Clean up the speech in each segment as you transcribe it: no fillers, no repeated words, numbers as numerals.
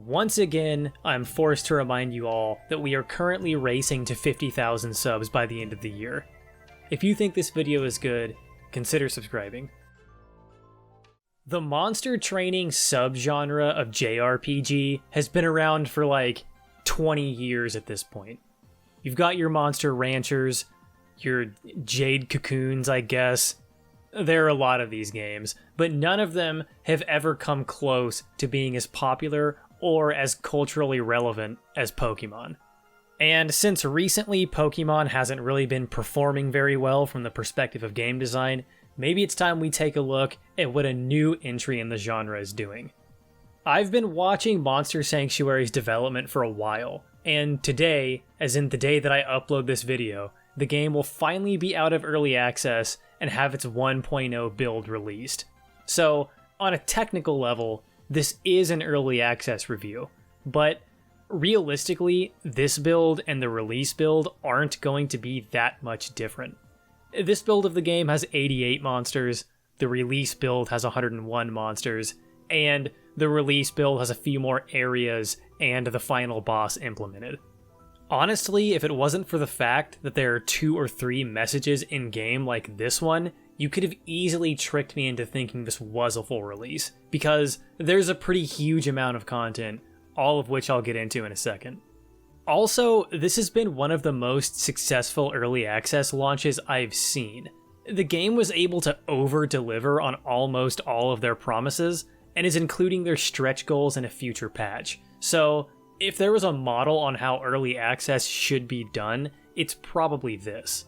Once again, I'm forced to remind you all that we are currently racing to 50,000 subs by the end of the year. If you think this video is good, consider subscribing. The monster training subgenre of JRPG has been around for like 20 years at this point. You've got your monster ranchers, your jade cocoons, I guess. There are a lot of these games, but none of them have ever come close to being as popular or as culturally relevant as Pokemon. And since recently Pokemon hasn't really been performing very well from the perspective of game design, maybe it's time we take a look at what a new entry in the genre is doing. I've been watching Monster Sanctuary's development for a while, and today, as in the day that I upload this video, the game will finally be out of early access and have its 1.0 build released. So, on a technical level, this is an early access review, but realistically, this build and the release build aren't going to be that much different. This build of the game has 88 monsters, the release build has 101 monsters, and the release build has a few more areas and the final boss implemented. Honestly, if it wasn't for the fact that there are 2 or 3 messages in-game like this one, you could have easily tricked me into thinking this was a full release, because there's a pretty huge amount of content, all of which I'll get into in a second. Also, this has been one of the most successful early access launches I've seen. The game was able to over-deliver on almost all of their promises, and is including their stretch goals in a future patch. So, if there was a model on how early access should be done, it's probably this.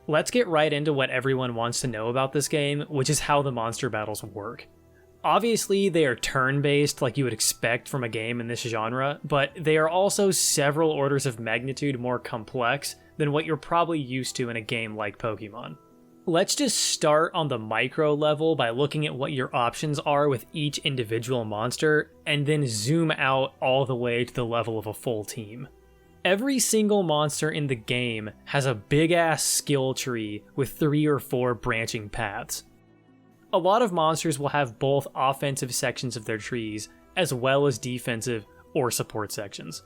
Let's get right into what everyone wants to know about this game, which is how the monster battles work. Obviously, they are turn-based like you would expect from a game in this genre, but they are also several orders of magnitude more complex than what you're probably used to in a game like Pokemon. Let's just start on the micro level by looking at what your options are with each individual monster, and then zoom out all the way to the level of a full team. Every single monster in the game has a big-ass skill tree with 3 or 4 branching paths. A lot of monsters will have both offensive sections of their trees, as well as defensive or support sections.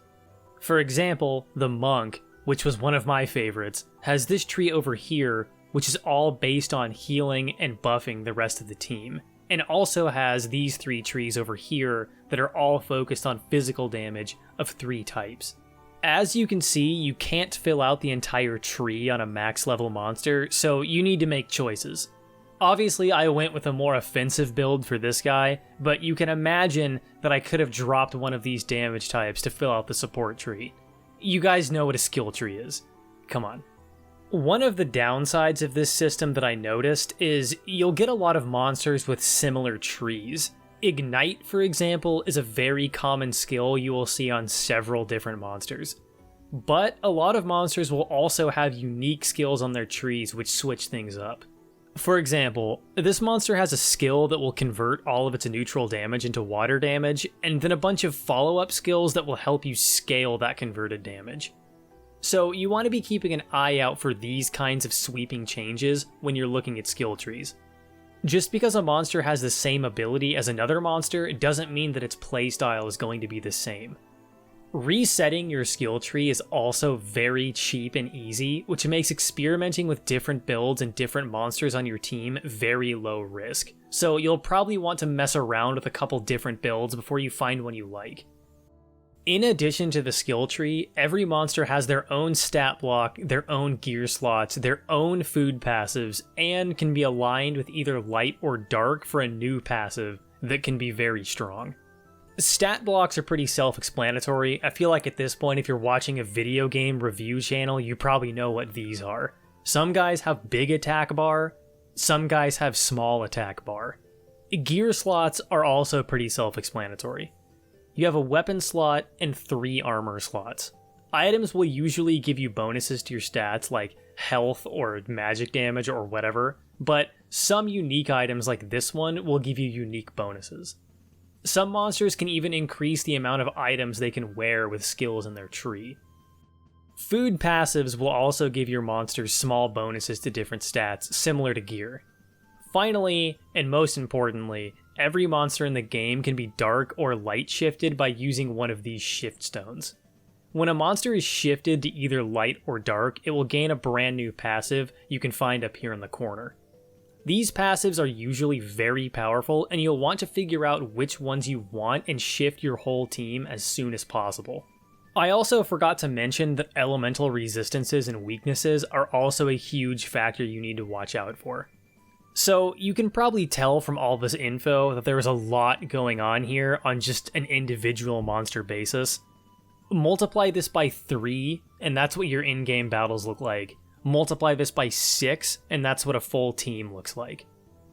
For example, the Monk, which was one of my favorites, has this tree over here, which is all based on healing and buffing the rest of the team, and also has these 3 trees over here that are all focused on physical damage of 3 types. As you can see, you can't fill out the entire tree on a max level monster, so you need to make choices. Obviously, I went with a more offensive build for this guy, but you can imagine that I could have dropped one of these damage types to fill out the support tree. You guys know what a skill tree is. Come on. One of the downsides of this system that I noticed is you'll get a lot of monsters with similar trees. Ignite, for example, is a very common skill you will see on several different monsters. But a lot of monsters will also have unique skills on their trees which switch things up. For example, this monster has a skill that will convert all of its neutral damage into water damage, and then a bunch of follow-up skills that will help you scale that converted damage. So you want to be keeping an eye out for these kinds of sweeping changes when you're looking at skill trees. Just because a monster has the same ability as another monster doesn't mean that its playstyle is going to be the same. Resetting your skill tree is also very cheap and easy, which makes experimenting with different builds and different monsters on your team very low risk. So you'll probably want to mess around with a couple different builds before you find one you like. In addition to the skill tree, every monster has their own stat block, their own gear slots, their own food passives, and can be aligned with either light or dark for a new passive that can be very strong. Stat blocks are pretty self-explanatory. I feel like at this point, if you're watching a video game review channel, you probably know what these are. Some guys have big attack bar, some guys have small attack bar. Gear slots are also pretty self-explanatory. You have a weapon slot and 3 armor slots. Items will usually give you bonuses to your stats like health or magic damage or whatever, but some unique items like this one will give you unique bonuses. Some monsters can even increase the amount of items they can wear with skills in their tree. Food passives will also give your monsters small bonuses to different stats, similar to gear. Finally, and most importantly, every monster in the game can be dark or light shifted by using one of these shift stones. When a monster is shifted to either light or dark, it will gain a brand new passive you can find up here in the corner. These passives are usually very powerful, and you'll want to figure out which ones you want and shift your whole team as soon as possible. I also forgot to mention that elemental resistances and weaknesses are also a huge factor you need to watch out for. So you can probably tell from all this info that there is a lot going on here on just an individual monster basis. Multiply this by 3, and that's what your in-game battles look like. Multiply this by 6, and that's what a full team looks like.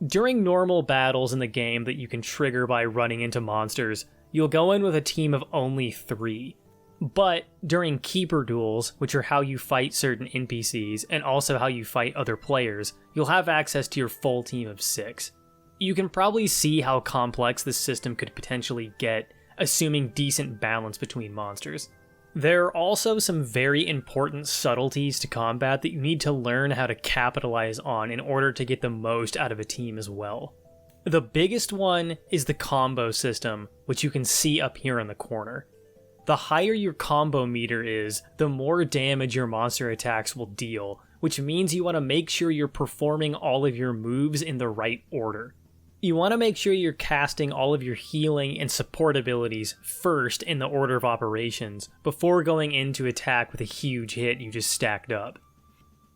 During normal battles in the game that you can trigger by running into monsters, you'll go in with a team of only 3. But during keeper duels, which are how you fight certain NPCs and also how you fight other players, you'll have access to your full team of 6. You can probably see how complex this system could potentially get, assuming decent balance between monsters. There are also some very important subtleties to combat that you need to learn how to capitalize on in order to get the most out of a team as well. The biggest one is the combo system, which you can see up here in the corner. The higher your combo meter is, the more damage your monster attacks will deal, which means you want to make sure you're performing all of your moves in the right order. You want to make sure you're casting all of your healing and support abilities first in the order of operations, before going in to attack with a huge hit you just stacked up.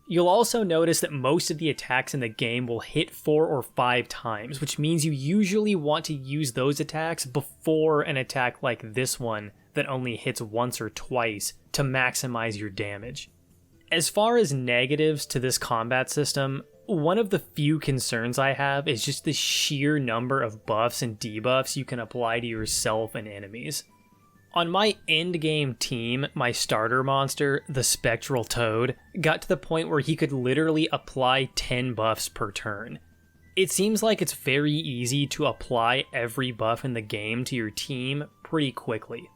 You'll also notice that most of the attacks in the game will hit 4 or 5 times, which means you usually want to use those attacks before an attack like this one that only hits once or twice to maximize your damage. As far as negatives to this combat system, one of the few concerns I have is just the sheer number of buffs and debuffs you can apply to yourself and enemies. On my endgame team, my starter monster, the Spectral Toad, got to the point where he could literally apply 10 buffs per turn. It seems like it's very easy to apply every buff in the game to your team pretty quickly.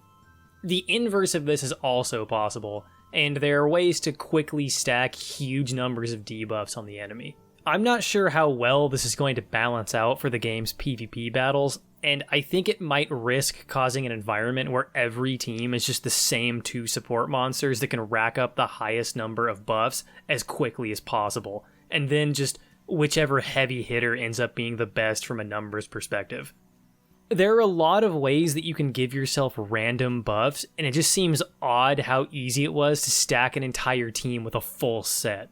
The inverse of this is also possible, and there are ways to quickly stack huge numbers of debuffs on the enemy. I'm not sure how well this is going to balance out for the game's PvP battles, and I think it might risk causing an environment where every team is just the same 2 support monsters that can rack up the highest number of buffs as quickly as possible, and then just whichever heavy hitter ends up being the best from a numbers perspective. There are a lot of ways that you can give yourself random buffs, and it just seems odd how easy it was to stack an entire team with a full set.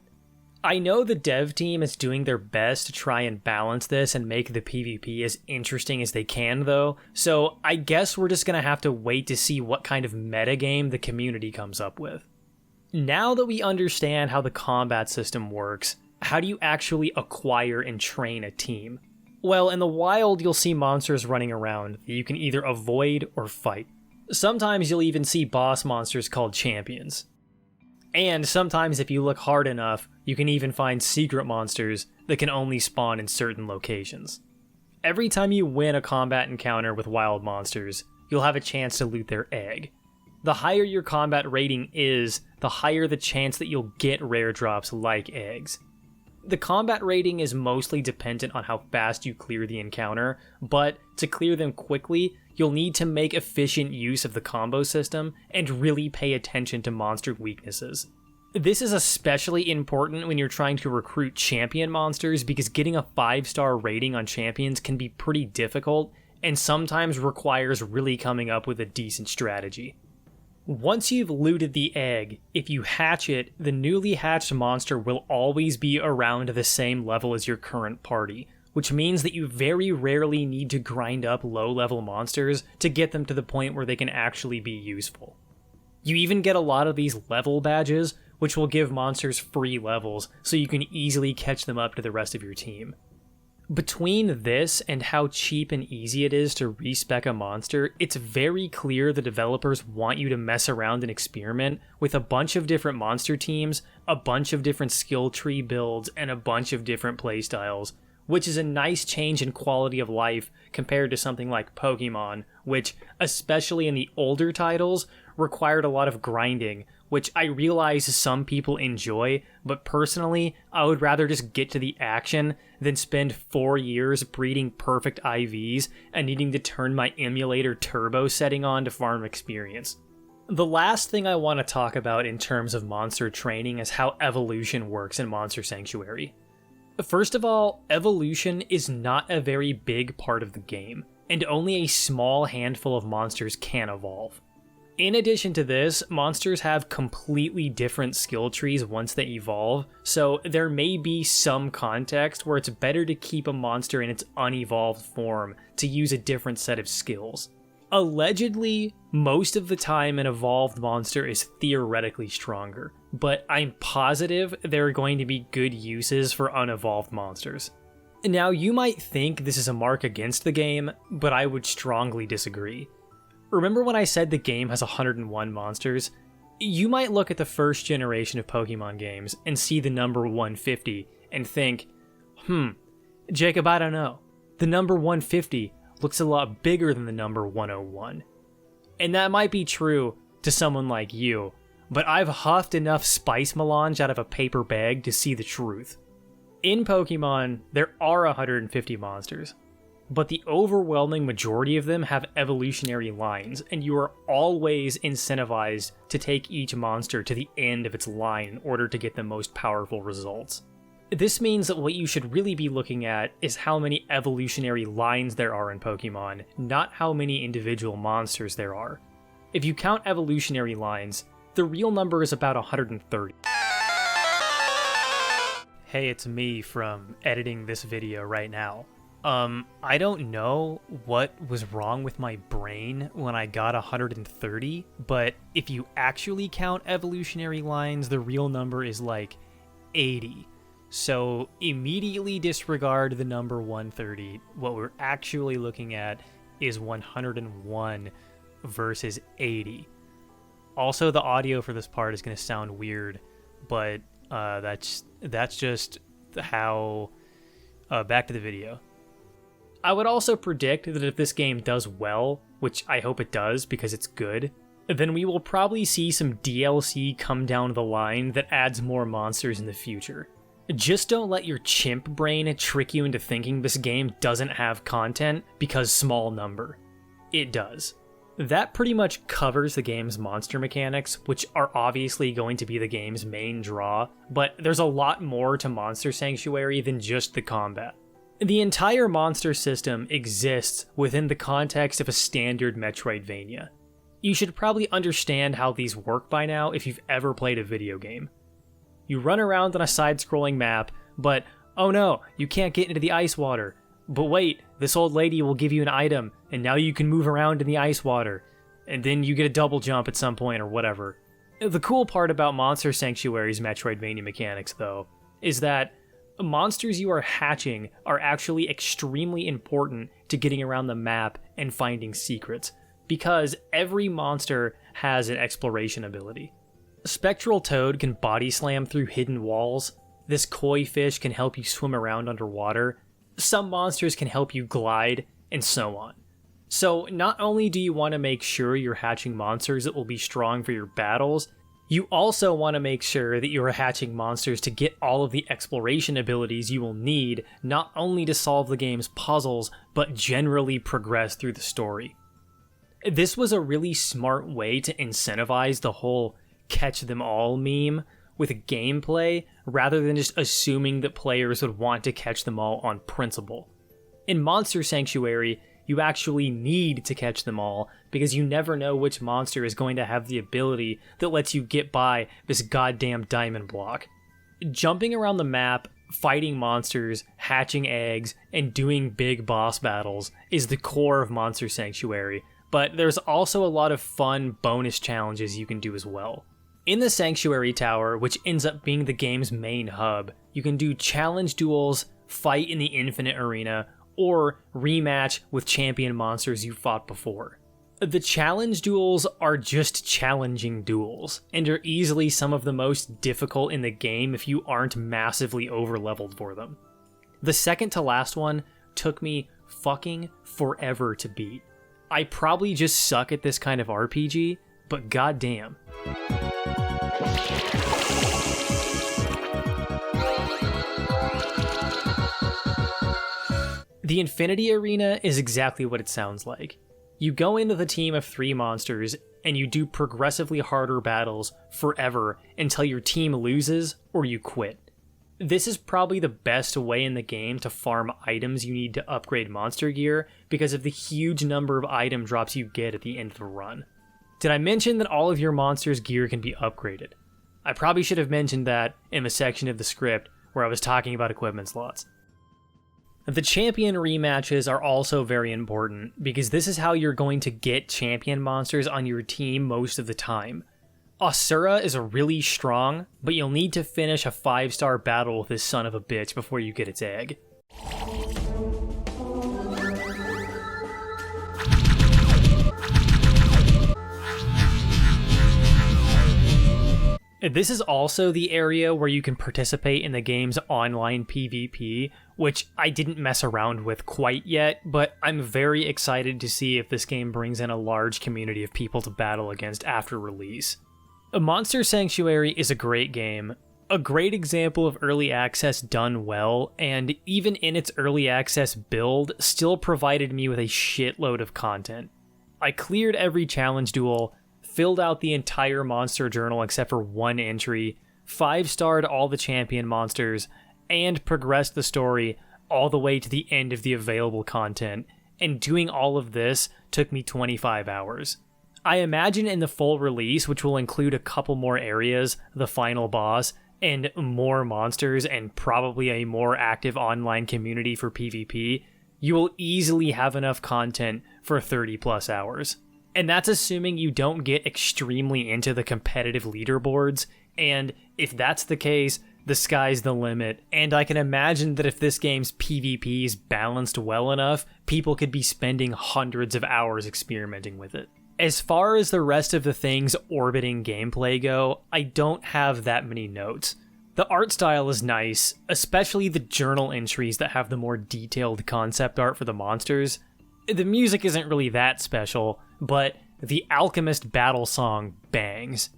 I know the dev team is doing their best to try and balance this and make the PvP as interesting as they can though, so I guess we're just gonna have to wait to see what kind of metagame the community comes up with. Now that we understand how the combat system works, how do you actually acquire and train a team? Well, in the wild you'll see monsters running around that you can either avoid or fight. Sometimes you'll even see boss monsters called champions. And sometimes if you look hard enough, you can even find secret monsters that can only spawn in certain locations. Every time you win a combat encounter with wild monsters, you'll have a chance to loot their egg. The higher your combat rating is, the higher the chance that you'll get rare drops like eggs. The combat rating is mostly dependent on how fast you clear the encounter, but to clear them quickly, you'll need to make efficient use of the combo system and really pay attention to monster weaknesses. This is especially important when you're trying to recruit champion monsters because getting a 5-star rating on champions can be pretty difficult and sometimes requires really coming up with a decent strategy. Once you've looted the egg, if you hatch it, the newly hatched monster will always be around the same level as your current party, which means that you very rarely need to grind up low-level monsters to get them to the point where they can actually be useful. You even get a lot of these level badges, which will give monsters free levels, so you can easily catch them up to the rest of your team. Between this and how cheap and easy it is to respec a monster, it's very clear the developers want you to mess around and experiment with a bunch of different monster teams, a bunch of different skill tree builds, and a bunch of different playstyles, which is a nice change in quality of life compared to something like Pokemon, which, especially in the older titles, required a lot of grinding, which I realize some people enjoy, but personally, I would rather just get to the action than spend 4 years breeding perfect IVs and needing to turn my emulator turbo setting on to farm experience. The last thing I want to talk about in terms of monster training is how evolution works in Monster Sanctuary. First of all, evolution is not a very big part of the game, and only a small handful of monsters can evolve. In addition to this, monsters have completely different skill trees once they evolve, so there may be some context where it's better to keep a monster in its unevolved form to use a different set of skills. Allegedly, most of the time an evolved monster is theoretically stronger, but I'm positive there are going to be good uses for unevolved monsters. Now, you might think this is a mark against the game, but I would strongly disagree. Remember when I said the game has 101 monsters? You might look at the first generation of Pokemon games and see the number 150 and think, Jacob, I don't know. The number 150 looks a lot bigger than the number 101. And that might be true to someone like you, but I've huffed enough spice melange out of a paper bag to see the truth. In Pokemon, there are 150 monsters, but the overwhelming majority of them have evolutionary lines, and you are always incentivized to take each monster to the end of its line in order to get the most powerful results. This means that what you should really be looking at is how many evolutionary lines there are in Pokemon, not how many individual monsters there are. If you count evolutionary lines, the real number is about 130. Hey, it's me from editing this video right now. I don't know what was wrong with my brain when I got 130, but if you actually count evolutionary lines, the real number is like 80. So immediately disregard the number 130. What we're actually looking at is 101 versus 80. Also, the audio for this part is going to sound weird, but that's just how... back to the video. I would also predict that if this game does well, which I hope it does because it's good, then we will probably see some DLC come down the line that adds more monsters in the future. Just don't let your chimp brain trick you into thinking this game doesn't have content because small number. It does. That pretty much covers the game's monster mechanics, which are obviously going to be the game's main draw, but there's a lot more to Monster Sanctuary than just the combat. The entire monster system exists within the context of a standard Metroidvania. You should probably understand how these work by now if you've ever played a video game. You run around on a side-scrolling map, but oh no, you can't get into the ice water. But wait, this old lady will give you an item, and now you can move around in the ice water. And then you get a double jump at some point or whatever. The cool part about Monster Sanctuary's Metroidvania mechanics, though, is that monsters you are hatching are actually extremely important to getting around the map and finding secrets, because every monster has an exploration ability. Spectral Toad can body slam through hidden walls, this koi fish can help you swim around underwater, some monsters can help you glide, and so on. So not only do you want to make sure you're hatching monsters that will be strong for your battles, you also want to make sure that you are hatching monsters to get all of the exploration abilities you will need, not only to solve the game's puzzles, but generally progress through the story. This was a really smart way to incentivize the whole catch them all meme with gameplay, rather than just assuming that players would want to catch them all on principle. In Monster Sanctuary, you actually need to catch them all, because you never know which monster is going to have the ability that lets you get by this goddamn diamond block. Jumping around the map, fighting monsters, hatching eggs, and doing big boss battles is the core of Monster Sanctuary, but there's also a lot of fun bonus challenges you can do as well. In the Sanctuary Tower, which ends up being the game's main hub, you can do challenge duels, fight in the Infinite Arena, or rematch with champion monsters you fought before. The challenge duels are just challenging duels, and are easily some of the most difficult in the game if you aren't massively overleveled for them. The second to last one took me fucking forever to beat. I probably just suck at this kind of RPG, but goddamn. The Infinity Arena is exactly what it sounds like. You go into the team of 3 monsters, and you do progressively harder battles forever until your team loses or you quit. This is probably the best way in the game to farm items you need to upgrade monster gear because of the huge number of item drops you get at the end of the run. Did I mention that all of your monster's gear can be upgraded? I probably should have mentioned that in the section of the script where I was talking about equipment slots. The champion rematches are also very important because this is how you're going to get champion monsters on your team most of the time. Asura is really strong, but you'll need to finish a 5-star battle with this son of a bitch before you get its egg. This is also the area where you can participate in the game's online PvP, which I didn't mess around with quite yet, but I'm very excited to see if this game brings in a large community of people to battle against after release. Monster Sanctuary is a great game, a great example of early access done well, and even in its early access build, still provided me with a shitload of content. I cleared every challenge duel, filled out the entire monster journal except for one entry, 5-starred all the champion monsters, and progressed the story all the way to the end of the available content, and doing all of this took me 25 hours. I imagine in the full release, which will include a couple more areas, the final boss, and more monsters, and probably a more active online community for PvP, you will easily have enough content for 30 plus hours. And that's assuming you don't get extremely into the competitive leaderboards, and if that's the case, the sky's the limit, and I can imagine that if this game's PvP is balanced well enough, people could be spending hundreds of hours experimenting with it. As far as the rest of the things orbiting gameplay go, I don't have that many notes. The art style is nice, especially the journal entries that have the more detailed concept art for the monsters. The music isn't really that special, but the Alchemist battle song bangs.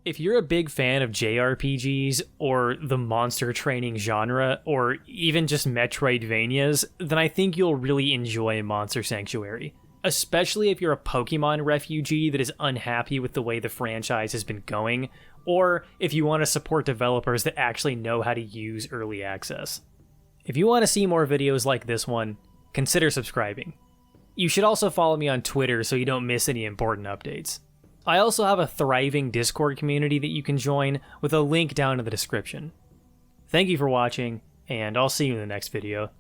If you're a big fan of JRPGs, or the monster training genre, or even just Metroidvanias, then I think you'll really enjoy Monster Sanctuary. Especially if you're a Pokemon refugee that is unhappy with the way the franchise has been going, or if you want to support developers that actually know how to use early access. If you want to see more videos like this one, consider subscribing. You should also follow me on Twitter so you don't miss any important updates. I also have a thriving Discord community that you can join with a link down in the description. Thank you for watching, and I'll see you in the next video.